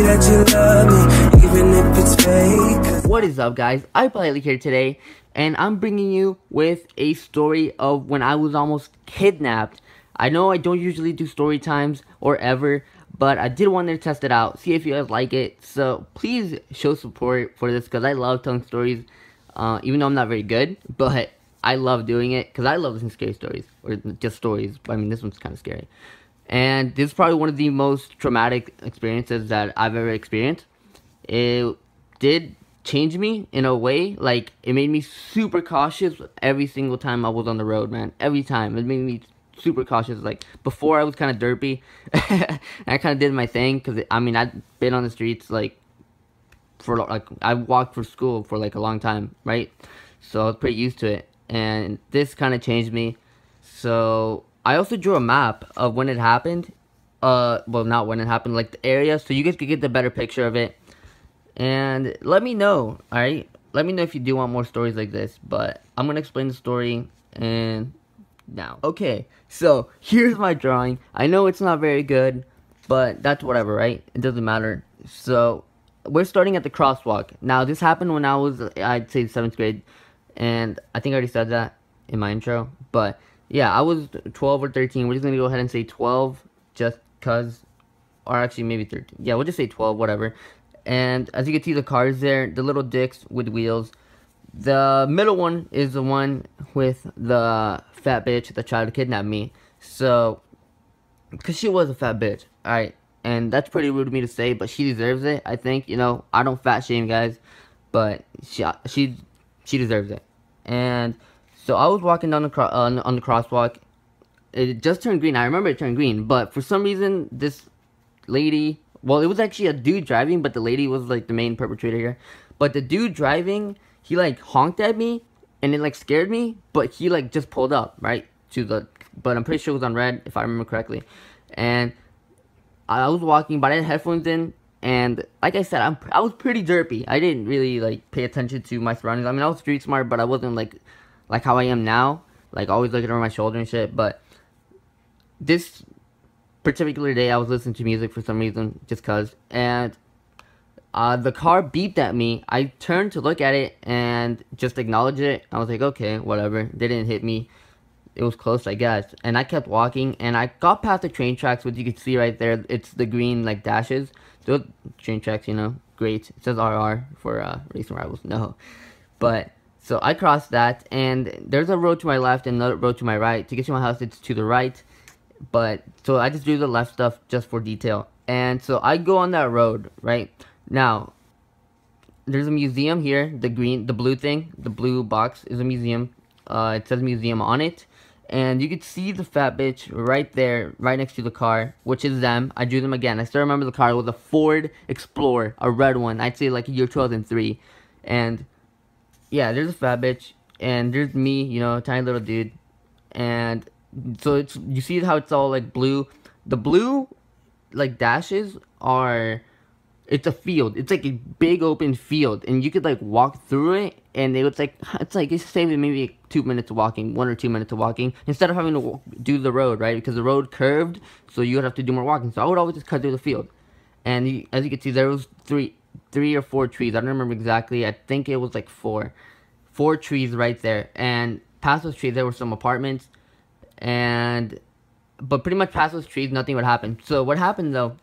me that you love me, even if it's fake. What is up, guys? iPolitely here today, and I'm bringing you with a story of when I was almost kidnapped. I know I don't usually do story times or ever, but I did want to test it out, see if you guys like it. So please show support for this, because I love telling stories, even though I'm not very good, but I love doing it because I love listening to scary stories, or just stories. I mean, this one's kind of scary. And this is probably one of the most traumatic experiences that I've ever experienced. It did change me in a way. Like, it made me super cautious every single time I was on the road, man. Every time. It made me super cautious. Like, before I was kind of derpy. I kind of did my thing, because, I mean, I've been on the streets, like, I walked for school for, like, a long time, right? So I was pretty used to it. And this kind of changed me. So I also drew a map of when it happened. Well, not when it happened, like the area, so you guys could get the better picture of it. And let me know, alright? Let me know if you do want more stories like this. But I'm gonna explain the story and now. Okay, so here's my drawing. I know it's not very good, but that's whatever, right? It doesn't matter. So we're starting at the crosswalk. Now, this happened when I was, I'd say, 7th grade. And I think I already said that in my intro. But yeah, I was 12 or 13. We're just going to go ahead and say 12 just because. Or actually maybe 13. Yeah, we'll just say 12, whatever. And as you can see, the cars there, the little dicks with wheels. The middle one is the one with the fat bitch that tried to kidnap me. So, because she was a fat bitch, alright. And that's pretty rude of me to say, but she deserves it, I think. You know, I don't fat shame, guys. But she deserves it. And so I was walking down the on the crosswalk. It just turned green. I remember it turned green, but for some reason this lady, well, it was actually a dude driving, but the lady was like the main perpetrator here. But the dude driving, he like honked at me, and it like scared me. But he like just pulled up right to the. But I'm pretty sure it was on red, if I remember correctly. And I was walking, but I had headphones in. And like I said, I was pretty derpy. I didn't really like pay attention to my surroundings. I mean, I was street smart, but I wasn't like how I am now, like always looking over my shoulder and shit. But this particular day, I was listening to music for some reason, just cause. And the car beeped at me. I turned to look at it and just acknowledge it. I was like, okay, whatever. They didn't hit me. It was close, I guess. And I kept walking, and I got past the train tracks, which you can see right there. It's the green, like, dashes. Those train tracks, you know, great. It says RR for Racing Rivals. No. But, so I crossed that, and there's a road to my left and another road to my right. To get to my house, it's to the right. But, so I just do the left stuff just for detail. And so I go on that road, right? Now, there's a museum here. The blue thing, the blue box is a museum. It says museum on it. And you can see the fat bitch right there, right next to the car, which is them. I drew them again. I still remember the car. It was a Ford Explorer, a red one. I'd say like year 2003. And yeah, there's a fat bitch, and there's me, you know, a tiny little dude. And so it's, you see how it's all like blue. The blue like dashes are, it's a field. It's like a big open field, and you could like walk through it, and it's like it's saving maybe 2 minutes of walking, 1 or 2 minutes of walking, instead of having to do the road, right? Because the road curved, so you would have to do more walking. So I would always just cut through the field, and as you can see, there was three or four trees. I don't remember exactly. I think it was like four trees right there, and past those trees there were some apartments, but pretty much past those trees nothing would happen. So what happened though?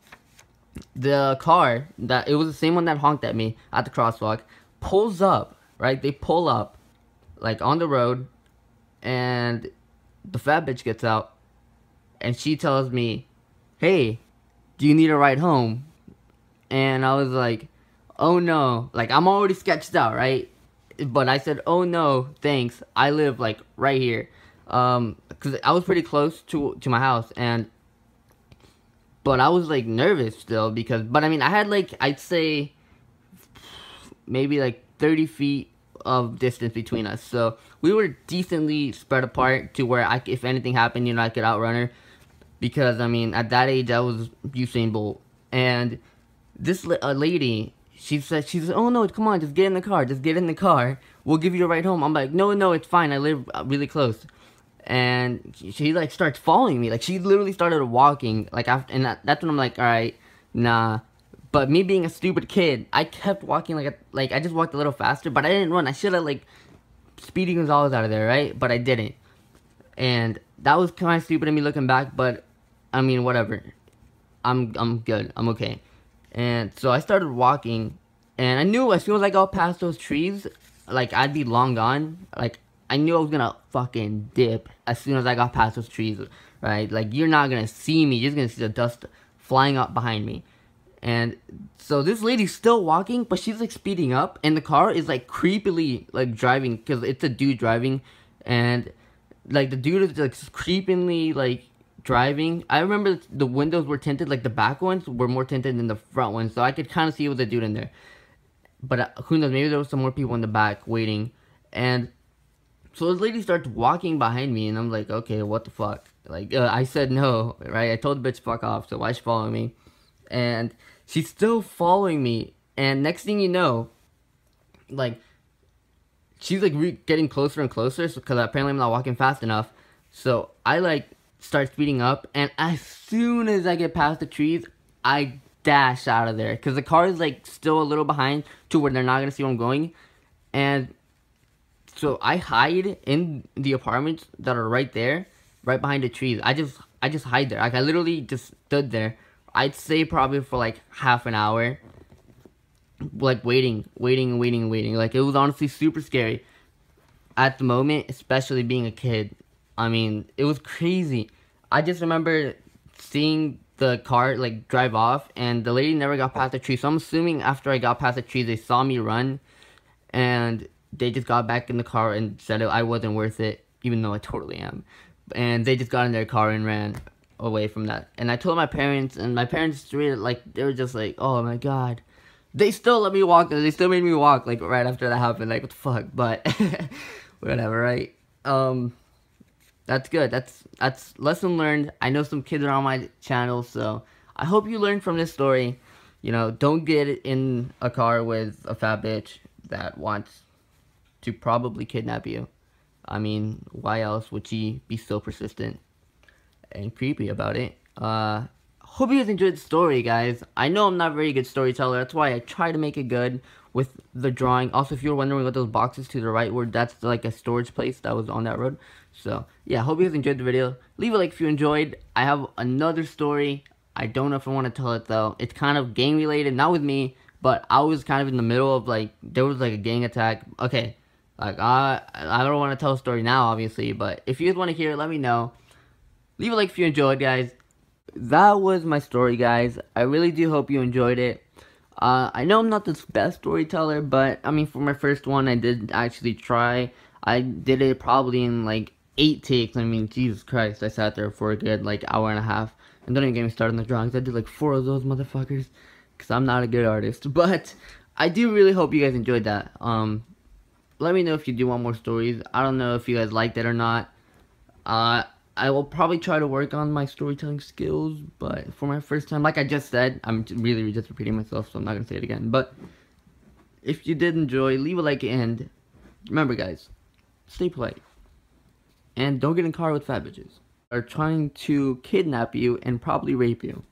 The car, it was the same one that honked at me at the crosswalk, pulls up, right? They pull up, like, on the road, and the fat bitch gets out, and she tells me, hey, do you need a ride home? And I was like, oh no, like, I'm already sketched out, right? But I said, oh no, thanks, I live, like, right here, because I was pretty close to my house, but I was, like, nervous still, but, I mean, I had, like, I'd say, maybe, like, 30 feet of distance between us, so we were decently spread apart to where, if anything happened, you know, I could outrun her, because, I mean, at that age, I was Usain Bolt, and this lady, she says, oh, no, come on, just get in the car, we'll give you a ride home. I'm like, no, it's fine, I live really close. And she like starts following me. Like, she literally started walking. Like, after, and that's when I'm like, all right, nah. But me being a stupid kid, I kept walking like I just walked a little faster, but I didn't run. I should have like speeding Gonzalez out of there, right? But I didn't. And that was kind of stupid of me looking back, but I mean, whatever. I'm good. I'm okay. And so I started walking, and I knew as soon as I got past those trees, like I'd be long gone. Like I knew I was gonna fucking dip as soon as I got past those trees, right? Like you're not gonna see me. You're just gonna see the dust flying up behind me. And so this lady's still walking, but she's like speeding up, and the car is like creepily like driving because it's a dude driving, and like the dude is like creepily like driving. I remember the windows were tinted, like the back ones were more tinted than the front ones, so I could kind of see it was a dude in there. But who knows? Maybe there was some more people in the back waiting, and so this lady starts walking behind me, and I'm like, okay, what the fuck? Like I said no, right? I told the bitch fuck off, so why is she following me? And she's still following me, and next thing you know, like she's like getting closer and closer, because apparently I'm not walking fast enough. So I like start speeding up, and as soon as I get past the trees, I dash out of there, because the car is like still a little behind to where they're not gonna see where I'm going. And so I hide in the apartments that are right there, right behind the trees. I just hide there. Like I literally just stood there, I'd say probably for like half an hour, like waiting. Like it was honestly super scary at the moment, especially being a kid. I mean, it was crazy. I just remember seeing the car like drive off, and the lady never got past the tree. So I'm assuming after I got past the tree, they saw me run, and they just got back in the car and said I wasn't worth it, even though I totally am. And they just got in their car and ran away from that. And I told my parents, and my parents really, like, they were just like, oh my god. They still let me walk, they still made me walk, like, right after that happened, like, what the fuck, but, whatever, right? That's good, that's lesson learned. I know some kids are on my channel, so I hope you learned from this story. You know, don't get in a car with a fat bitch that wants to probably kidnap you. I mean, why else would she be so persistent and creepy about it? Hope you guys enjoyed the story, guys. I know I'm not a very good storyteller. That's why I try to make it good with the drawing. Also, if you were wondering what those boxes to the right were, that's like a storage place that was on that road. So, yeah, hope you guys enjoyed the video. Leave a like if you enjoyed. I have another story. I don't know if I want to tell it, though. It's kind of gang related, not with me, but I was kind of in the middle of, like, there was, like, a gang attack. Okay. Like, I don't want to tell a story now, obviously, but if you guys want to hear it, let me know. Leave a like if you enjoyed, guys. That was my story, guys. I really do hope you enjoyed it. I know I'm not the best storyteller, but, I mean, for my first one, I did actually try. I did it probably in, like, 8 takes. I mean, Jesus Christ, I sat there for a good, like, hour and a half. And don't even get me started on the drawings. I did, like, 4 of those motherfuckers, because I'm not a good artist. But I do really hope you guys enjoyed that. Let me know if you do want more stories. I don't know if you guys liked it or not. I will probably try to work on my storytelling skills, but for my first time, like I just said, I'm really just repeating myself, so I'm not going to say it again. But if you did enjoy, leave a like, and remember, guys, stay polite. And don't get in a car with fat bitches. Are trying to kidnap you and probably rape you.